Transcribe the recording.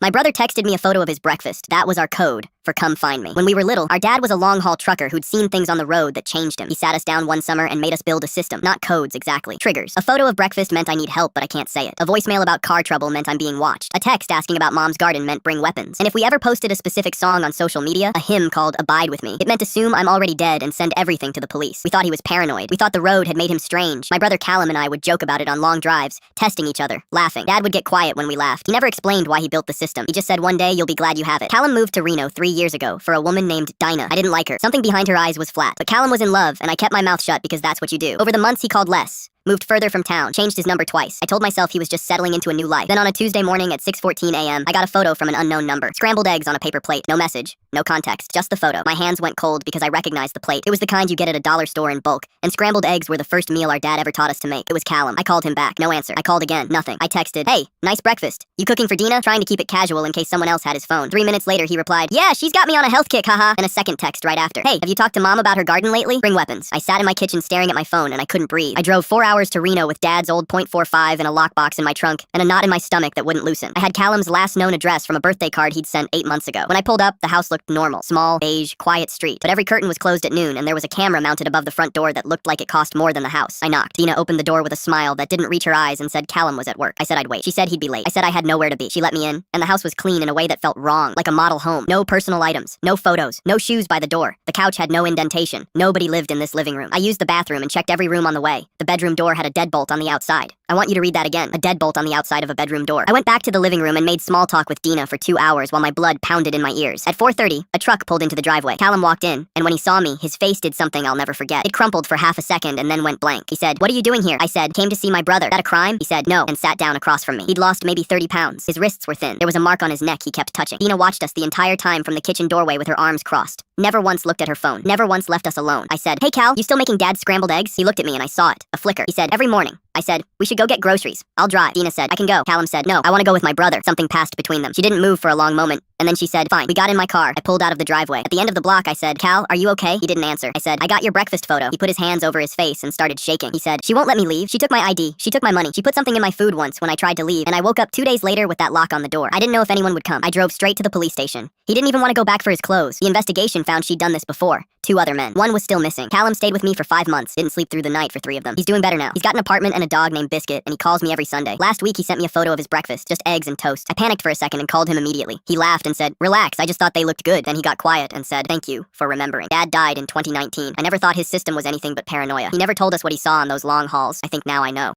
My brother texted me a photo of his breakfast. That was our code for come find me. When we were little, our dad was a long-haul trucker who'd seen things on the road that changed him. He sat us down one summer and made us build a system. Not codes, exactly. Triggers. A photo of breakfast meant I need help, but I can't say it. A voicemail about car trouble meant I'm being watched. A text asking about mom's garden meant bring weapons. And if we ever posted a specific song on social media, a hymn called Abide With Me, it meant assume I'm already dead and send everything to the police. We thought he was paranoid. We thought the road had made him strange. My brother Callum and I would joke about it on long drives, testing each other, laughing. Dad would get quiet when we laughed. He never explained why he built the system. He just said one day you'll be glad you have it. Callum moved to Reno 3 years ago for a woman named Dinah. I didn't like her. Something behind her eyes was flat. But Callum was in love, and I kept my mouth shut because that's what you do. Over the months, he called less. Moved further from town, changed his number twice. I told myself he was just settling into a new life. Then on a Tuesday morning at 6:14 a.m., I got a photo from an unknown number. Scrambled eggs on a paper plate. No message, no context, just the photo. My hands went cold because I recognized the plate. It was the kind you get at a dollar store in bulk, and scrambled eggs were the first meal our dad ever taught us to make. It was Callum. I called him back. No answer. I called again. Nothing. I texted, "Hey, nice breakfast. You cooking for Dina?" Trying to keep it casual in case someone else had his phone. 3 minutes later, he replied, "Yeah, she's got me on a health kick, haha." And a second text right after. "Hey, have you talked to mom about her garden lately? Bring weapons." I sat in my kitchen staring at my phone, and I couldn't breathe. I drove 4 hours to Reno with Dad's old .45 and a lockbox in my trunk, and a knot in my stomach that wouldn't loosen. I had Callum's last known address from a birthday card he'd sent 8 months ago. When I pulled up, the house looked normal. Small, beige, quiet street. But every curtain was closed at noon, and there was a camera mounted above the front door that looked like it cost more than the house. I knocked. Dina opened the door with a smile that didn't reach her eyes and said Callum was at work. I said I'd wait. She said he'd be late. I said I had nowhere to be. She let me in, and the house was clean in a way that felt wrong, like a model home. No personal items, no photos, no shoes by the door. The couch had no indentation. Nobody lived in this living room. I used the bathroom and checked every room on the way. The bedroom door had a deadbolt on the outside. I want you to read that again. A deadbolt on the outside of a bedroom door. I went back to the living room and made small talk with Dina for 2 hours while my blood pounded in my ears. At 4:30, a truck pulled into the driveway. Callum walked in, and when he saw me, his face did something I'll never forget. It crumpled for half a second and then went blank. He said, "What are you doing here?" I said, "Came to see my brother." "That a crime?" He said, "No," and sat down across from me. He'd lost maybe 30 pounds. His wrists were thin. There was a mark on his neck he kept touching. Dina watched us the entire time from the kitchen doorway with her arms crossed. Never once looked at her phone. Never once left us alone. I said, "Hey Cal, you still making Dad's scrambled eggs?" He looked at me and I saw it. A flicker. He said, "Every morning." I said, "We should go get groceries. I'll drive." Dina said, "I can go." Callum said, "No, I want to go with my brother." Something passed between them. She didn't move for a long moment, and then she said, "Fine." We got in my car. I pulled out of the driveway. At the end of the block, I said, "Cal, are you okay?" He didn't answer. I said, "I got your breakfast photo." He put his hands over his face and started shaking. He said, "She won't let me leave. She took my ID. She took my money. She put something in my food once when I tried to leave, and I woke up 2 days later with that lock on the door. I didn't know if anyone would come. I drove straight to the police station. He didn't even want to go back for his clothes. The investigation found she'd done this before. 2 other men. One was still missing. Callum stayed with me for 5 months. Didn't sleep through the night for 3 of them. He's doing better now. He's got an apartment and a dog named Biscuit, and he calls me every Sunday. Last week, he sent me a photo of his breakfast, just eggs and toast. I panicked for a second and called him immediately. He laughed and said, "Relax, I just thought they looked good." Then he got quiet and said, "Thank you for remembering." Dad died in 2019. I never thought his system was anything but paranoia. He never told us what he saw on those long hauls. I think now I know.